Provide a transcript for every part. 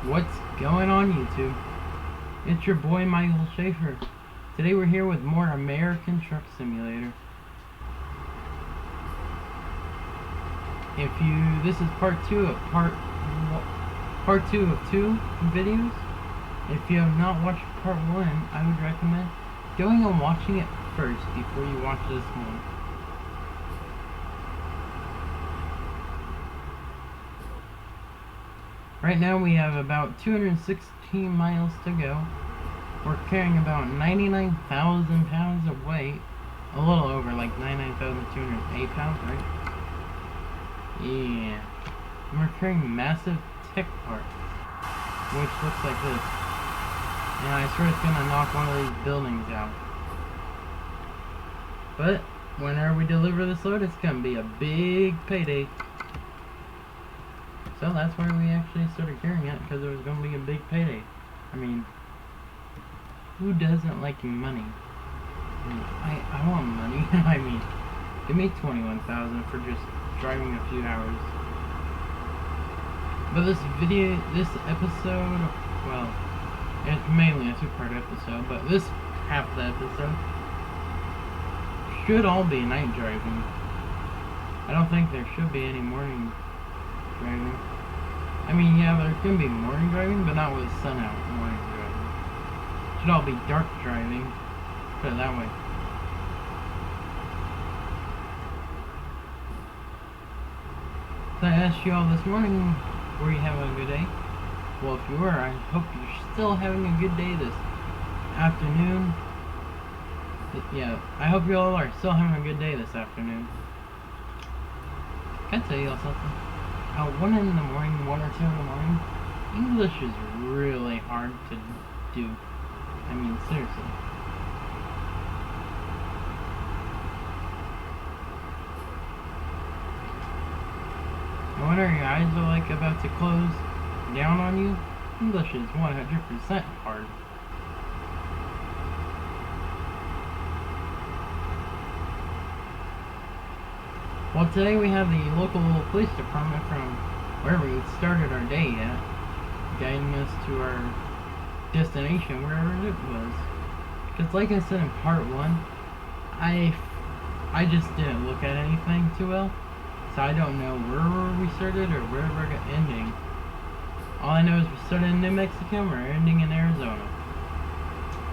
What's going on, YouTube? It's your boy Michael Schaefer. Today we're here with more American Truck Simulator. This is part two of two videos. If you have not watched part one, I would recommend going and watching it first before you watch this one. Right now we have about 216 miles to go. We're carrying about 99,000 pounds of weight. A little over, like 99,208 pounds, right? Yeah. And we're carrying massive tech parts, which looks like this. And I swear it's gonna knock one of these buildings out. But whenever we deliver this load, it's gonna be a big payday. So that's why we actually started carrying it, because it was going to be a big payday. I mean, who doesn't like money? I want money. I mean, give me $21,000 for just driving a few hours. But this episode, well, it's mainly a two-part episode, but this half of the episode should all be night driving. I don't think there should be any morning driving. I mean, yeah, there can be morning driving, but not with sun out morning driving. It should all be dark driving. Put it that way. So I asked you all this morning, were you having a good day? Well, if you were, I hope you're still having a good day this afternoon. Yeah, I hope you all are still having a good day this afternoon. Can I tell you all something? 1 in the morning, 1 or 2 in the morning, English is really hard to do. I mean, seriously. And whenever your eyes are like about to close down on you, English is 100% hard. Well, today we have the local police department from wherever we started our day at, guiding us to our destination, wherever it was. Because like I said in part one, I just didn't look at anything too well, so I don't know where we started or where we're ending. All I know is we started in New Mexico and we're ending in Arizona.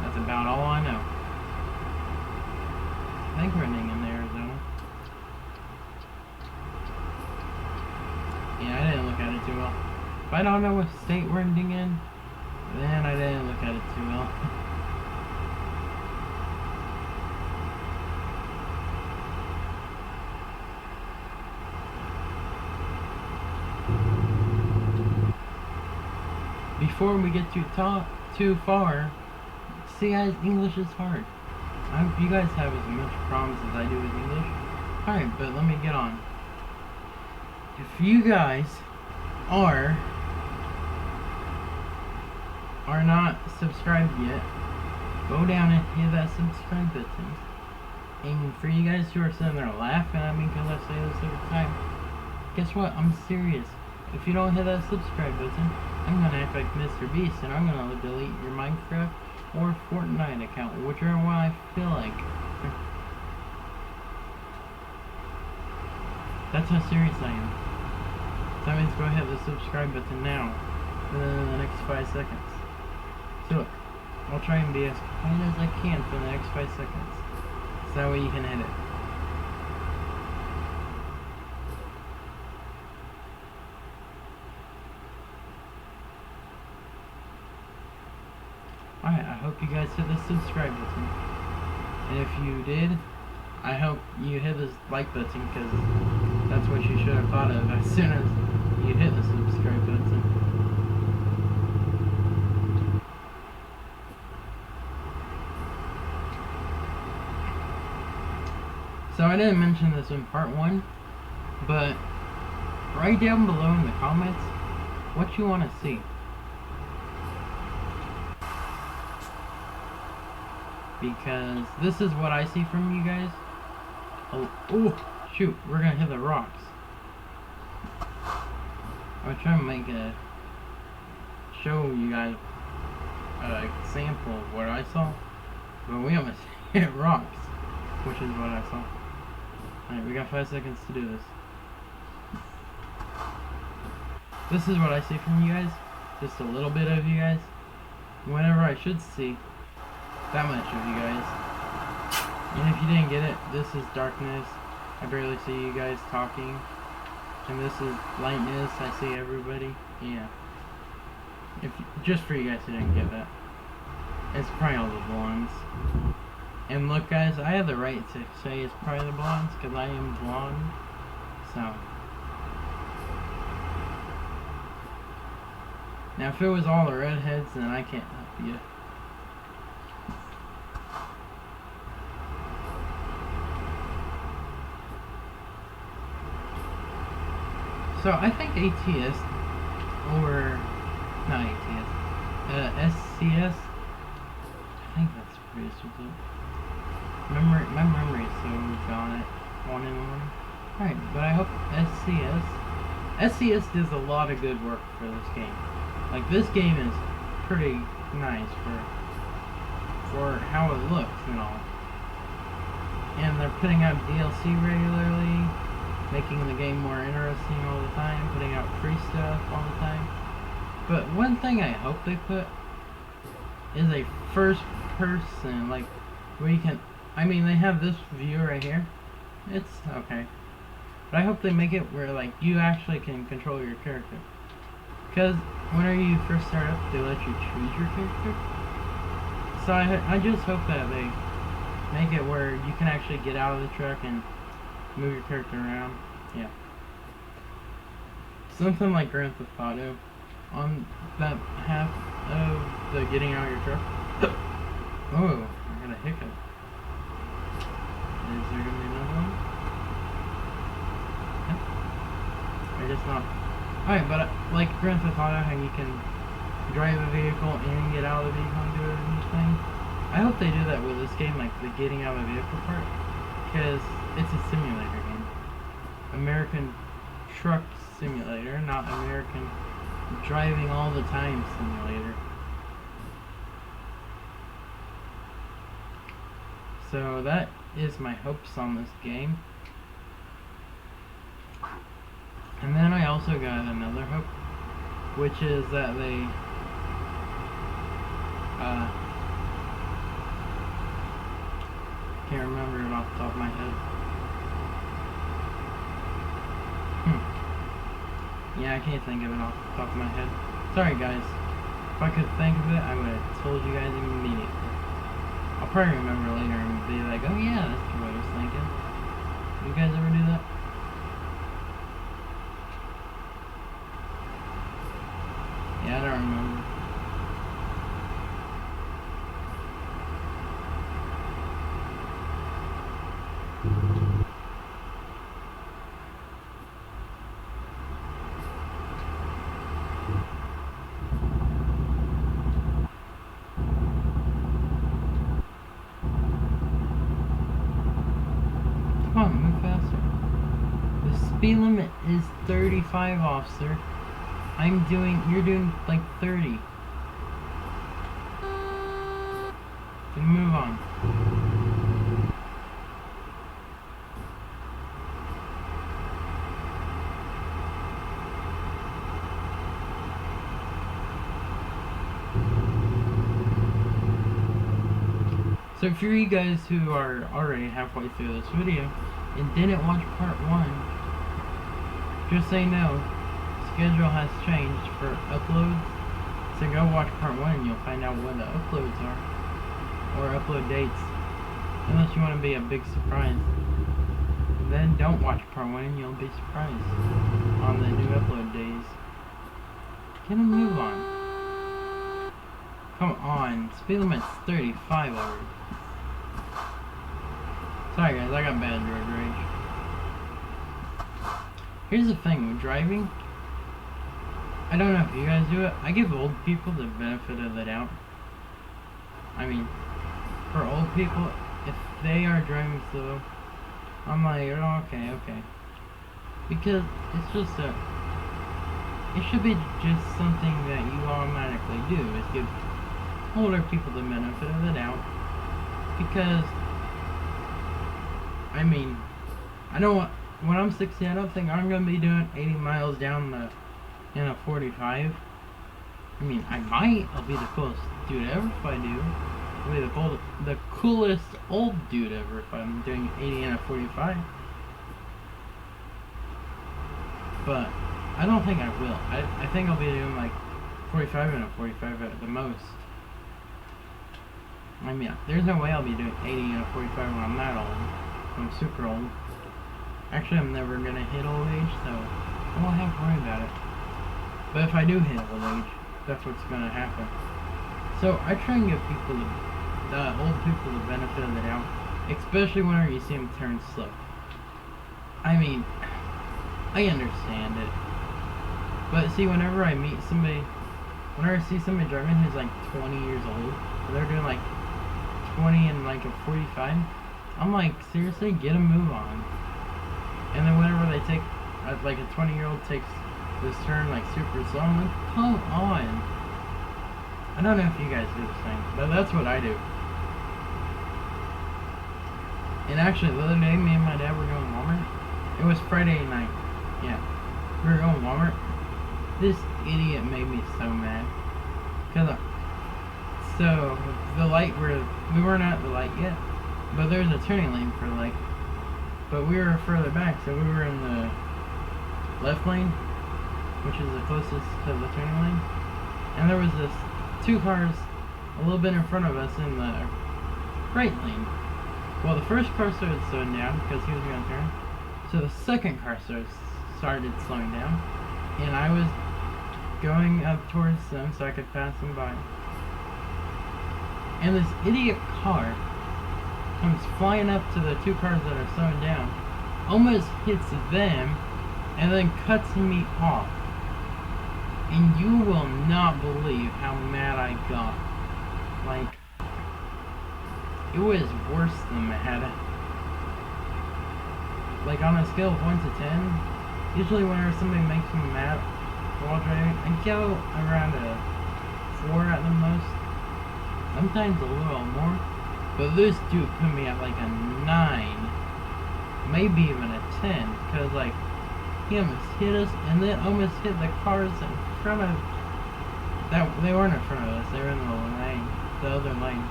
That's about all I know. I think we're ending in Arizona. Yeah, I didn't look at it too well. If I don't know what state we're ending in, then I didn't look at it too well. Before we get too far, see guys, English is hard. I hope you guys have as much problems as I do with English. Alright, but let me get on. If you guys are not subscribed yet, go down and hit that subscribe button. And for you guys who are sitting there laughing at me because I say this every time, guess what? I'm serious. If you don't hit that subscribe button, I'm gonna act like Mr. Beast and I'm gonna delete your Minecraft or Fortnite account, whichever one I feel like. That's how serious I am. That means go hit the subscribe button now, within the next 5 seconds. So, I'll try and be as quiet as I can for the next 5 seconds. So that way you can hit it. Alright, I hope you guys hit the subscribe button. And if you did, I hope you hit this like button, because that's what you should have thought of as soon as you hit the subscribe button. So I didn't mention this in part one, but write down below in the comments what you want to see. Because this is what I see from you guys. Oh, shoot, we're gonna hit the rocks. I was trying to make a show you guys an example of what I saw, but we almost hit rocks, which is what I saw. Alright, we got 5 seconds to do this. This is what I see from you guys, just a little bit of you guys, whenever I should see that much of you guys. And if you didn't get it, this is darkness. I barely see you guys talking. And this is lightness. I see everybody. Yeah. Just for you guys who didn't get that. It's probably all the blondes. And look guys, I have the right to say it's probably the blondes because I am blonde. So. Now if it was all the redheads, then I can't help you. So I think ATS, or not ATS, SCS, I think that's pretty stupid. My memory is so gone at 1 in the morning. Alright, but I hope SCS does a lot of good work for this game. Like this game is pretty nice for how it looks and all. And they're putting out DLC regularly, making the game more interesting all the time, putting out free stuff all the time. But one thing I hope they put is a first person, like, where you can, I mean, they have this view right here. It's okay. But I hope they make it where, like, you actually can control your character. Because whenever you first start up, they let you choose your character. So I just hope that they make it where you can actually get out of the truck and move your character around. Yeah. Something like Grand Theft Auto on that half of the getting out of your truck. Oh, I got a hiccup. Is there gonna be another one? Yep. I guess not. Alright, but like Grand Theft Auto, how you can drive a vehicle and get out of the vehicle and do everything. I hope they do that with this game, like the getting out of the vehicle part, because it's a simulator game. American Truck Simulator, not American Driving All the Time Simulator. So that is my hopes on this game. And then I also got another hope, which is that they can't remember it off the top of my head. Yeah, I can't think of it off the top of my head. Sorry guys. If I could think of it, I would have told you guys immediately. I'll probably remember later and be like, oh yeah, that's what I was thinking. You guys ever do that? Yeah, I don't remember. Come on, move faster. The speed limit is 35, officer. You're doing like 30. Then move on. So for you guys who are already halfway through this video and didn't watch part 1, just say no. Schedule has changed for uploads, so go watch part 1 and you'll find out what the uploads are, or upload dates, unless you want to be a big surprise. Then don't watch part 1 and you'll be surprised on the new upload days. Get a move on. Come on, speed limit's 35 already. Sorry guys, I got bad road rage. Here's the thing with driving. I don't know if you guys do it. I give old people the benefit of the doubt. I mean, for old people, if they are driving slow, I'm like, oh, okay. Because it's just it should be just something that you all automatically do is give older people the benefit of the doubt, because I mean, I don't. When I'm 60, I don't think I'm gonna be doing 80 miles down the in a 45. I mean, I might. I'll be the coolest dude ever if I do. I'll be the coolest old dude ever if I'm doing 80 in a 45. But I don't think I will. I think I'll be doing like 45 in a 45 at the most. I mean, there's no way I'll be doing 80 in a 45 when I'm that old. I'm super old. Actually, I'm never gonna hit old age, so I won't have to worry about it. But if I do hit old age, that's what's gonna happen. So I try and give people, the old people, the benefit of the doubt, especially whenever you see them turn slow. I mean, I understand it. But see, whenever I meet somebody, whenever I see somebody driving who's like 20 years old, or they're doing like 20 and like a 45, I'm like, seriously, get a move on. And then whenever they take, like a 20-year-old takes this turn like super slow, I'm like, come on. I don't know if you guys do the same, but that's what I do. And actually, the other day, me and my dad were going to Walmart. It was Friday night. Yeah. We were going to Walmart. This idiot made me so mad. So, the light, we weren't at the light yet, but there's a turning lane for the light. But we were further back, so we were in the left lane, which is the closest to the turning lane. And there was this two cars a little bit in front of us in the right lane. Well, the first car started slowing down because he was going to turn. So the second car started slowing down, and I was going up towards them so I could pass them by. And this idiot car comes flying up to the two cars that are slowing down, almost hits them, and then cuts me off. And you will not believe how mad I got. Like, it was worse than mad. Like, on a scale of 1 to 10, usually whenever somebody makes me mad while driving, I go around a 4 at the most. Sometimes a little more. But this dude put me at like a 9. Maybe even a 10. Because, like, he almost hit us and then almost hit the cars in front of... They weren't in front of us. They were in the lane. The other lane.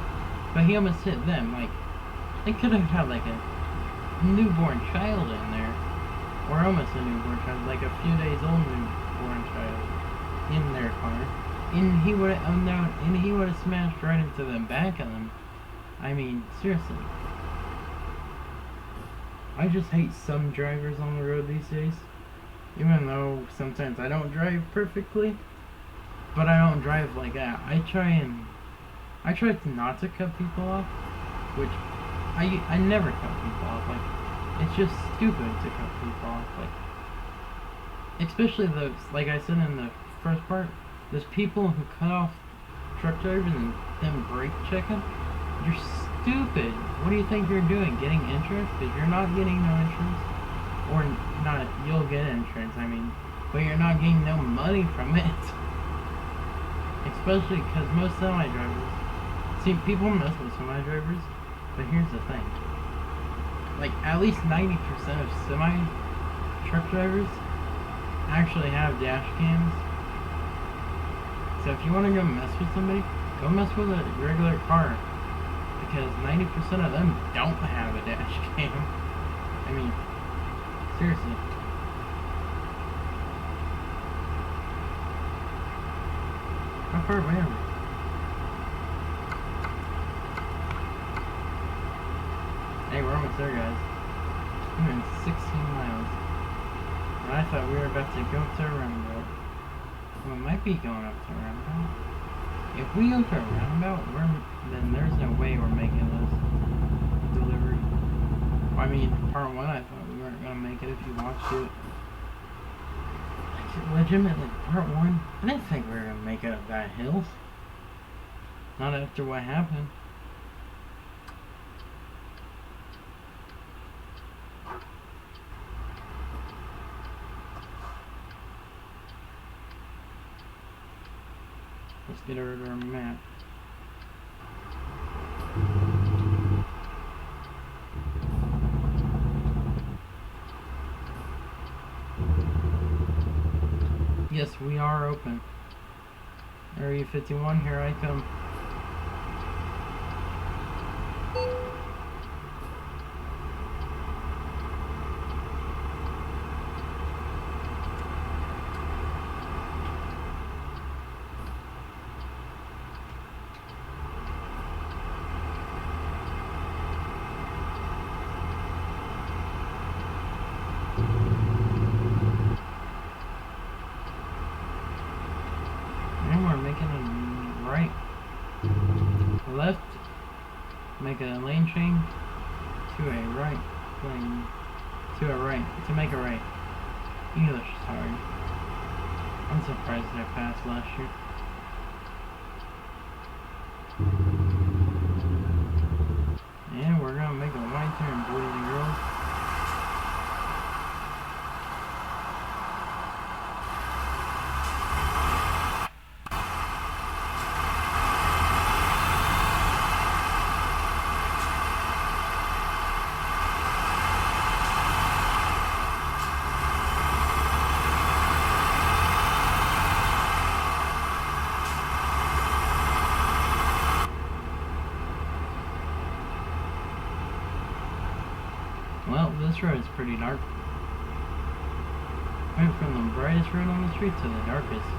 But he almost hit them. Like, they could have had like a newborn child in there. Or almost a newborn child. Like a few days old newborn child in their car. And he would have smashed right into the back of them. I mean, seriously. I just hate some drivers on the road these days. Even though sometimes I don't drive perfectly. But I don't drive like that. I try not to cut people off. Which, I never cut people off. Like, it's just stupid to cut people off. Like, especially those, like I said in the first part, those people who cut off truck drivers and then brake check them. You're stupid. What do you think you're doing? Getting insurance? Because you're not getting no insurance. Or not, you'll get insurance, I mean. But you're not getting no money from it. Especially because most semi drivers. See, people mess with semi drivers. But here's the thing. Like, at least 90% of semi truck drivers actually have dash cams. So if you want to go mess with somebody, go mess with a regular car. Because 90% of them don't have a dash cam. I mean, seriously. How far away are we? Hey, we're almost there, guys. We're in 16 miles. And I thought we were about to go to a roundabout. We might be going up to a roundabout. If we go to a roundabout, then there's no way we're making this delivery. Well, I mean, part 1, I thought we weren't going to make it if you watched it. Legitimately, part 1, I didn't think we were going to make it up that hill. Not after what happened. Let's get rid of our map. Yes, we are open. Area 51, here I come. And we're making a right. Left. Make a lane change. To a right. Lane. To a right. To make a right. English is hard. I'm surprised I passed last year. And we're gonna make a right turn, boys and girls. Well, this road is pretty dark. Went from the brightest road on the street to the darkest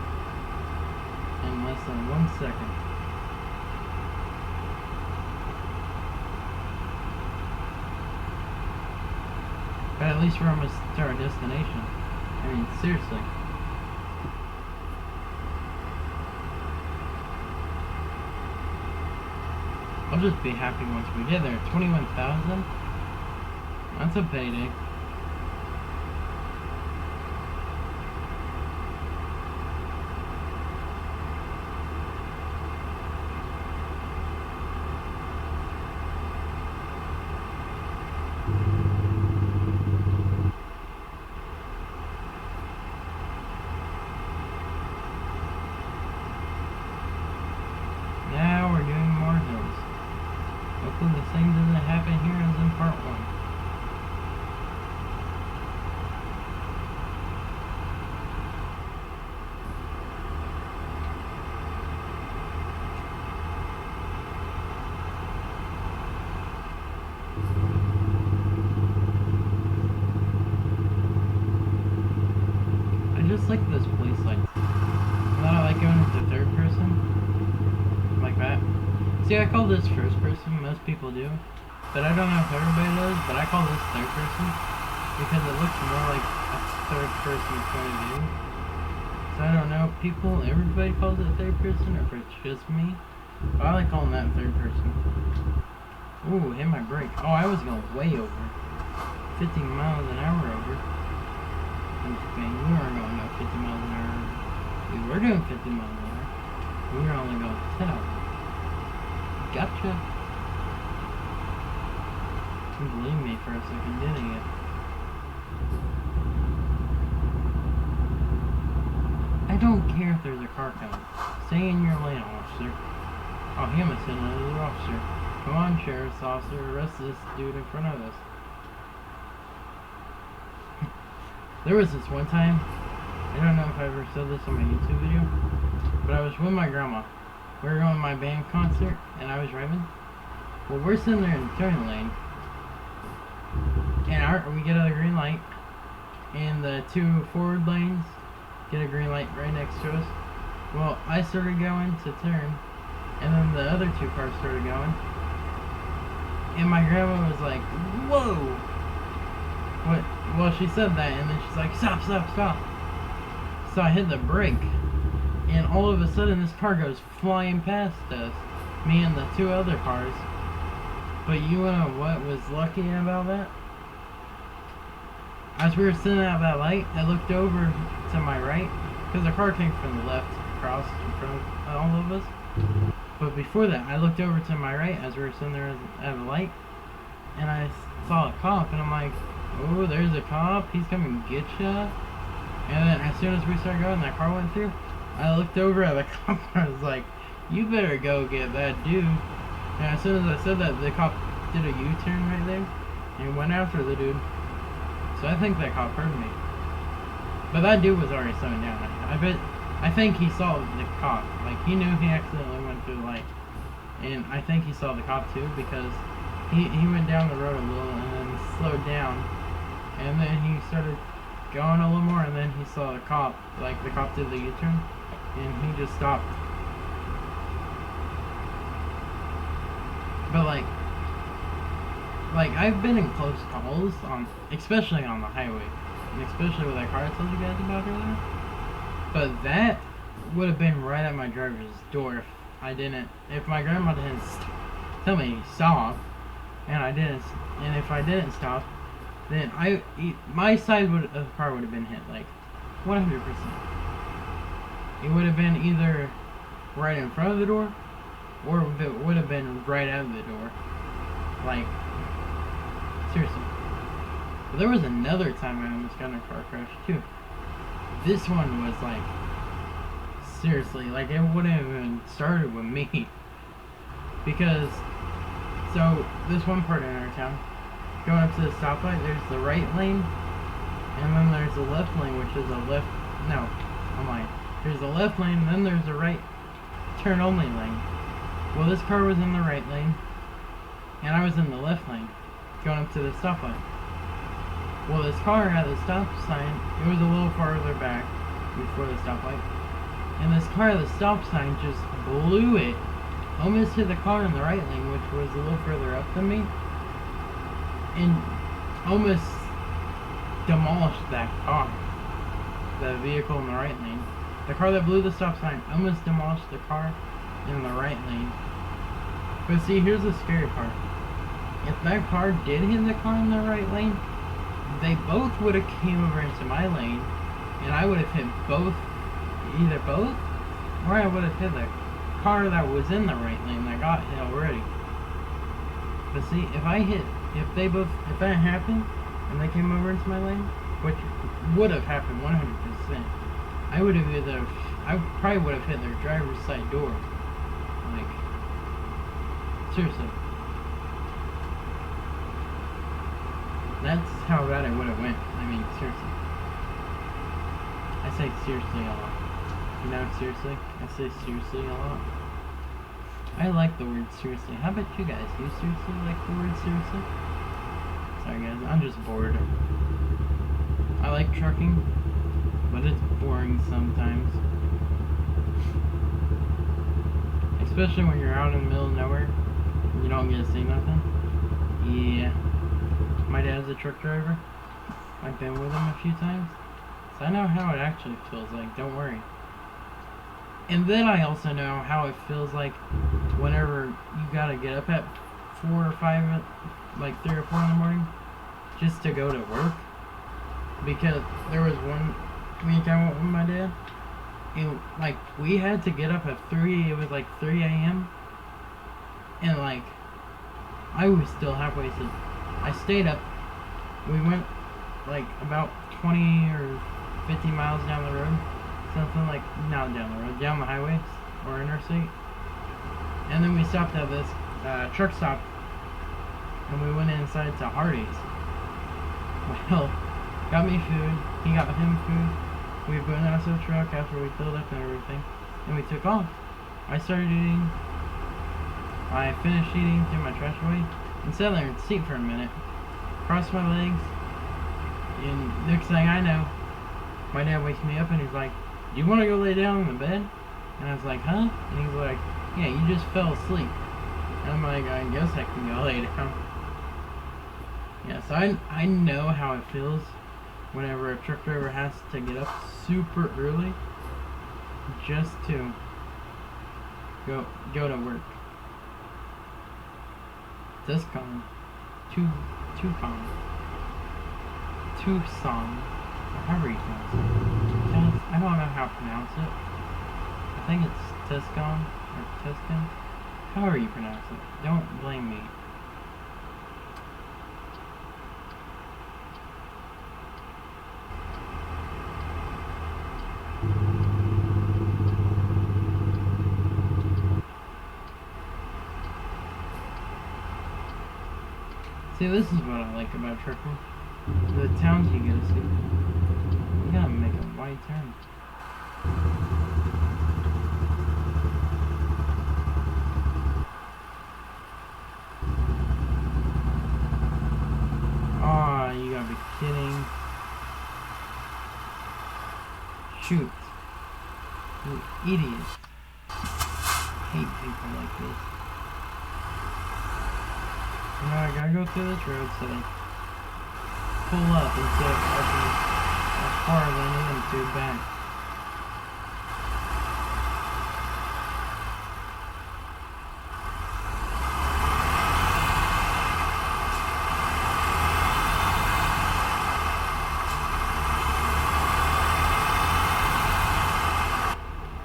in less than 1 second. But at least we're almost to our destination. I mean, seriously. I'll just be happy once we get there. 21,000? That's a payday. Now we're doing more hills. Hopefully the same doesn't happen here as in part 1. I just like this place lights. Not I like going into third person. Like that. See, I call this first person, most people do. But I don't know if everybody does, but I call this third person. Because it looks more like a third person point of view. So I don't know if everybody calls it third person or if it's just me. But I like calling that third person. Ooh, hit my brake. Oh, I was going way over. 50 miles an hour over. I'm just kidding, we weren't going no 50 miles an hour. We were doing 50 miles an hour. We were only going 10 over. Gotcha. You believe me for a second, didn't you? I don't care if there's a car coming. Stay in your lane, officer. Oh, he almost hit another officer. Come on, sheriff's officer, arrest this dude in front of us. There was this one time, I don't know if I ever said this on my YouTube video, but I was with my grandma. We were going to my band concert, and I was driving. Well, we're sitting there in the turn lane, and we get a green light, and the 2 forward lanes get a green light right next to us. Well, I started going to turn, and then the other 2 cars started going, and my grandma was like, "Whoa!" What? Well, she said that, and then she's like, "Stop, stop, stop." So I hit the brake, and all of a sudden this car goes flying past us, me and the 2 other cars. But you know what was lucky about that? As we were sitting at that light, I looked over to my right, because the car came from the left across in front of all of us. But before that, I looked over to my right as we were sitting there at the light, and I saw a cop, and I'm like, "Oh, there's a cop, he's coming to get ya." And then as soon as we started going, that car went through. I looked over at the cop and I was like, you better go get that dude. And as soon as I said that, the cop did a U-turn right there and went after the dude. So I think that cop heard me. But that dude was already slowing down. I think he saw the cop. Like, he knew he accidentally went through the light. And I think he saw the cop too, because he went down the road a little and then slowed down. And then he started going a little more, and then he saw the cop. Like, the cop did the U-turn, and he just stopped. But like I've been in close calls especially on the highway, and especially with that car I told you guys about earlier. But that would have been right at my driver's door if my grandma didn't tell me stop, and if I didn't stop, then my side of the car would have been hit, like 100%. It would have been either right in front of the door, or it would have been right out of the door. Like, seriously. But there was another time I almost got in a car crash too. This one was like, seriously, like it wouldn't have even started with me. Because, so this one part in our town, going up to the stoplight, there's the right lane, and then there's the left lane, which is there's the left lane, and then there's a right turn only lane. Well, this car was in the right lane, and I was in the left lane, going up to the stoplight. Well, this car had the stop sign, it was a little farther back before the stoplight, and this car at the stop sign just blew it, almost hit the car in the right lane, which was a little further up than me, and almost demolished that car, the vehicle in the right lane. The car that blew the stop sign almost demolished the car in the right lane. But see, here's the scary part. If that car did hit the car in the right lane, they both would have came over into my lane, and I would have hit either both, or I would have hit the car that was in the right lane that got hit already. But see, if that happened, and they came over into my lane, which would have happened 100%, I probably would have hit their driver's side door. Like, seriously. That's how bad it would have went. I mean, seriously. I say seriously a lot. You know, seriously? I say seriously a lot. I like the word seriously. How about you guys? Do you seriously like the word seriously? Sorry guys, I'm just bored. I like trucking, but it's boring sometimes. Especially when you're out in the middle of nowhere and you don't get to see nothing. Yeah. My dad's a truck driver. I've been with him a few times, so I know how it actually feels like, don't worry. And then I also know how it feels like whenever you gotta get up at 4 or 5, like 3 or 4 in the morning, just to go to work. Because there was one week I went with my dad, and like we had to get up at 3, it was like 3 a.m. And like, I was still halfway asleep. I stayed up. We went like about 20 or 50 miles down the road. Something like, not down the road, down the highway or interstate. And then we stopped at this truck stop, and we went inside to Hardee's. Well, got me food, he got him food. We put in the truck after we filled up and everything, and we took off. I started eating. I finished eating, threw my trash away, and sat there and seat for a minute. Crossed my legs, and next thing I know, my dad wakes me up and he's like, "Do you want to go lay down in the bed?" And I was like, "Huh?" And he's like, "Yeah, you just fell asleep." And I'm like, "I guess I can go lay down." Yeah, so I know how it feels whenever a truck driver has to get up super early just to go to work. Tucson, or however you pronounce it. I don't know how to pronounce it. I think it's Tucson or Tuscan. However you pronounce it. Don't blame me. See, this is what I like about trucking. The towns you get to see. You gotta make a wide turn. Aw, you gotta be kidding. Shoot. You idiot. Hate people like this. You know, I gotta go through this road so they pull up instead of parking as far as I need them to back.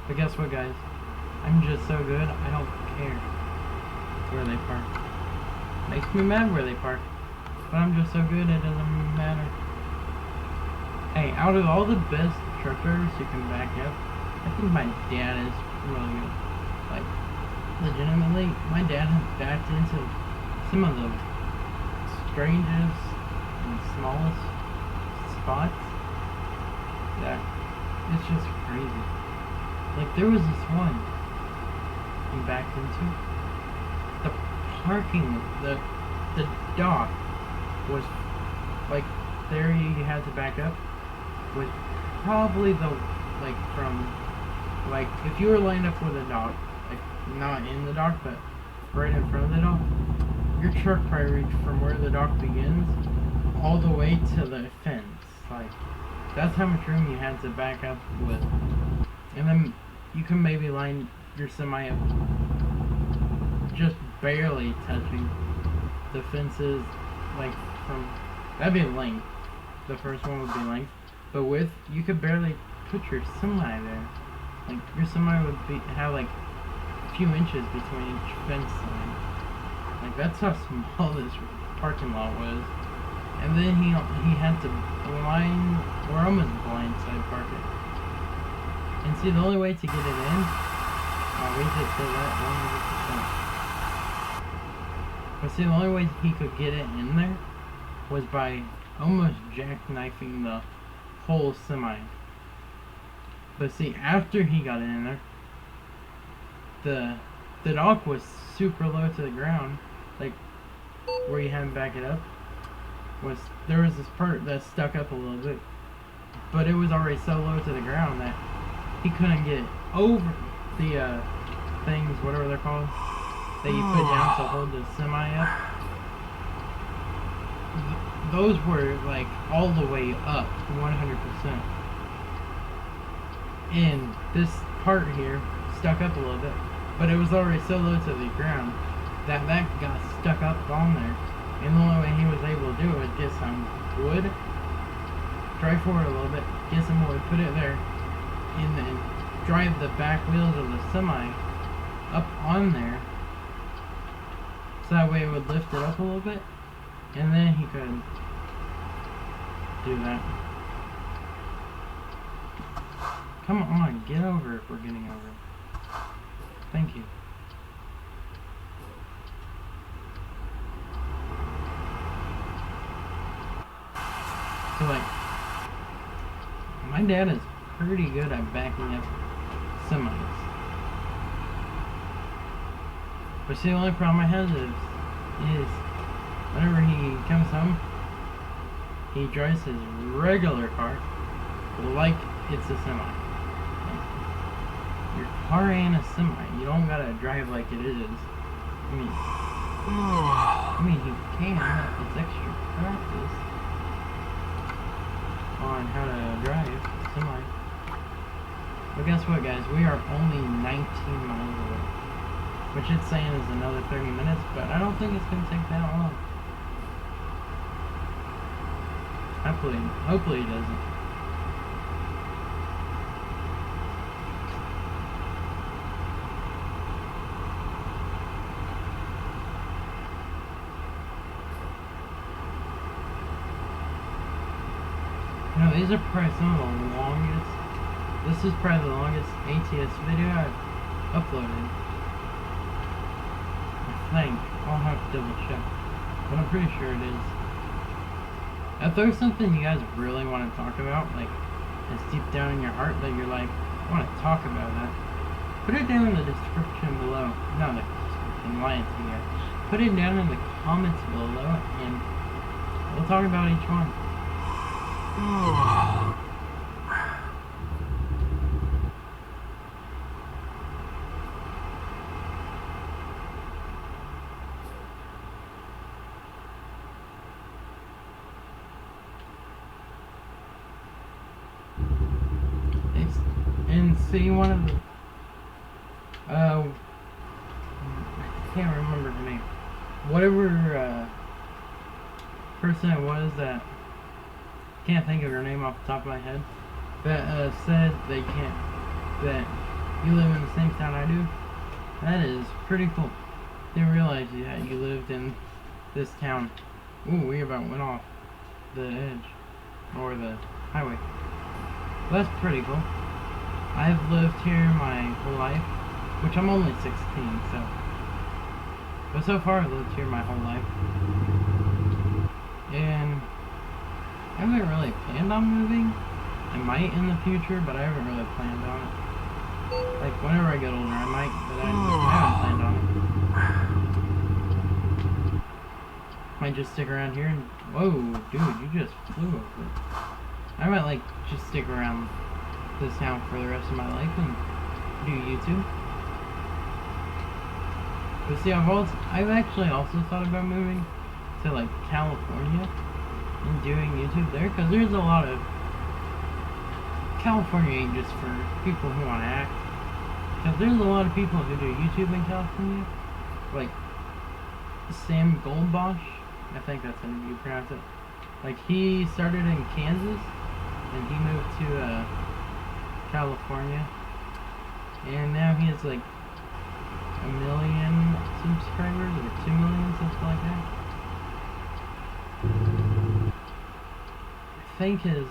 But guess what, guys? I'm just so good, I don't care where they park. Makes me mad where they park. But I'm just so good, it doesn't matter. Hey, out of all the best truck drivers who can back up, I think my dad is really good. Like, legitimately, my dad has backed into some of the strangest and smallest spots that it's just crazy. Like, there was this one he backed into. The parking, the dock was, like, there you had to back up, was probably the, like, from, like, if you were lined up with a dock, like, not in the dock, but right in front of the dock, your truck probably reached from where the dock begins all the way to the fence. Like, that's how much room you had to back up with. And then you can maybe line your semi up just barely touching the fences, like from, that'd be length. The first one would be length. But width, you could barely put your semi there. Like, your semi would have like a few inches between each fence line. Like, that's how small this parking lot was. And then he had to blind, or almost blindside park it. And see, the only way to get it in, we did say that 100%. But see, the only way he could get it in there was by almost jackknifing the whole semi. But see, after he got it in there, the dock was super low to the ground, like where you had to back it up. There was this part that stuck up a little bit, but it was already so low to the ground that he couldn't get it over the things, whatever they're called, that you put down to hold the semi up. Those were like all the way up, 100%. And this part here stuck up a little bit, but it was already so low to the ground that got stuck up on there. And the only way he was able to do it was get some wood, drive forward a little bit, get some wood, put it there, and then drive the back wheels of the semi up on there, so that way it would lift it up a little bit, and then he could do that. Come on, get over if we're getting over. Thank you. So, like, my dad is pretty good at backing up semis. But see, the only problem I have is whenever he comes home, he drives his regular car like it's a semi. Like, your car ain't a semi. You don't gotta drive like it is. I mean, you can. It's extra practice on how to drive semi. But guess what, guys? We are only 19 miles away, which it's saying is another 30 minutes, but I don't think it's gonna take that long. Hopefully it doesn't. You know, these are probably some of the longest. This is probably the longest ATS video I've uploaded. I think. I'll have to double check. but I'm pretty sure it is. If there's something you guys really want to talk about, like it's deep down in your heart that you're like, I want to talk about that, put it down in the description below. Not the description, lying to you guys. Put it down in the comments below, and we'll talk about each one. And see, one of the I can't remember the name. Whatever person it was that can't think of her name off the top of my head, that said that you live in the same town I do. That is pretty cool. Didn't realize you lived in this town. Ooh, we about went off the edge or the highway. Well, that's pretty cool. I've lived here my whole life, which I'm only 16, but so far I've lived here my whole life, and I haven't really planned on moving. I might in the future, but I haven't really planned on it. Like, whenever I get older, I might, but I haven't planned on it. Might just stick around here and, whoa, dude, you just flew over. I might, like, just stick around this town for the rest of my life and do YouTube. But see, I've actually also thought about moving to, like, California and doing YouTube there, because there's a lot of California ain't just for people who want to act. Because there's a lot of people who do YouTube in California, like Sam Goldbosch, I think that's how you pronounce it. Like, he started in Kansas and he moved to California, and now he has like 1 million subscribers or 2 million, something like that. I think his,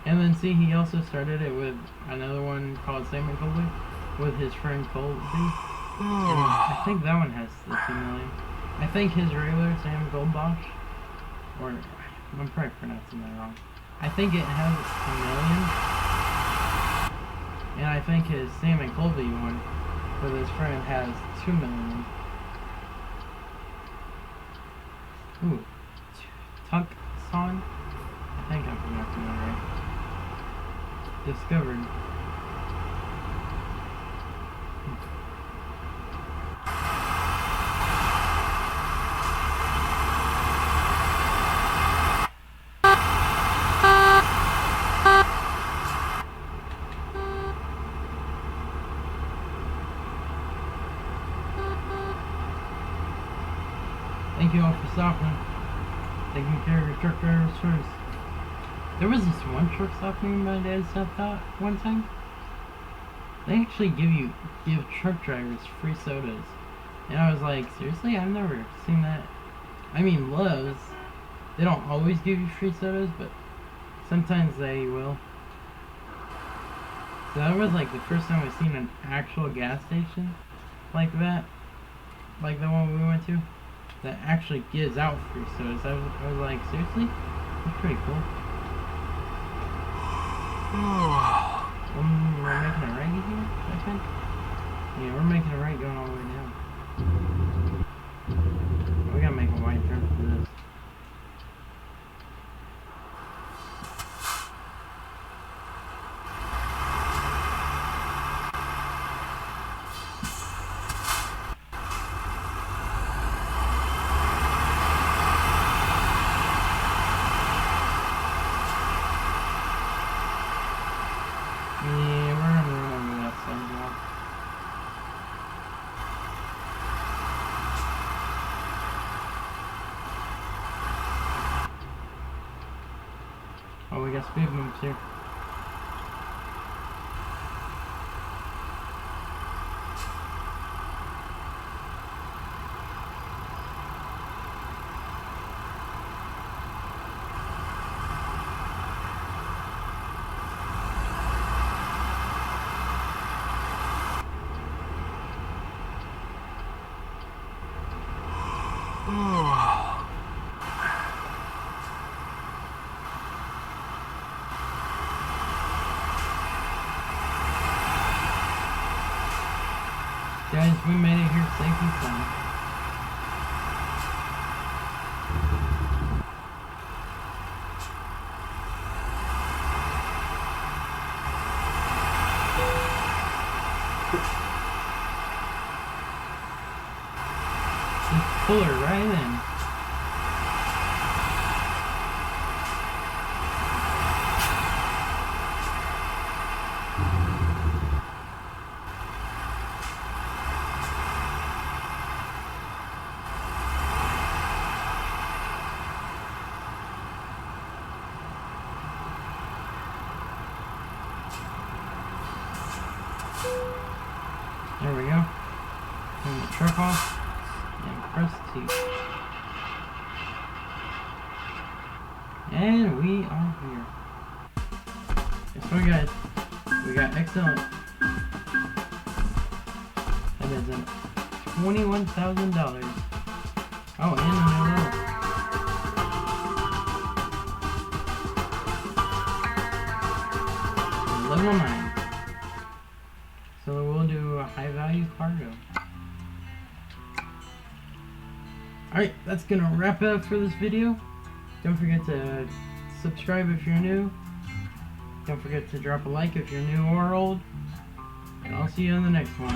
and then see, he also started it with another one called Sam and Colby with his friend Colby. I think that one has the 2 million. I think his regular Sam Goldbosch, or I'm probably pronouncing that wrong. I think it has 1 million. And I think his Sam and Colby one with his friend has 2 million. Ooh, Tucson? I think I'm pronouncing that right. Discovered. Thank you all for stopping. Taking care of your truck drivers first. There was this one truck stop near my dad's stopped out one time. They actually give truck drivers free sodas. And I was like, seriously? I've never seen that. I mean, Lowe's, they don't always give you free sodas, but sometimes they will. So that was like the first time I've seen an actual gas station like that. Like the one we went to. That actually gives out free sodas. I was like, seriously? That's pretty cool. We're making a right here, I think? Yeah, we're making a right going all the way down. We gotta make a wide turn for this. Oh, we got speed bumps here. Guys, we made it here safe and sound. Just pull her right in. There we go. Turn the truck off and press T. And we are here. Guess what, guys? We got excellent. That is an $21,000. Oh, and a new roll. Level 9. So we'll do a high value cargo. Alright, that's gonna wrap it up for this video. Don't forget to subscribe if you're new. Don't forget to drop a like if you're new or old. And I'll see you in the next one.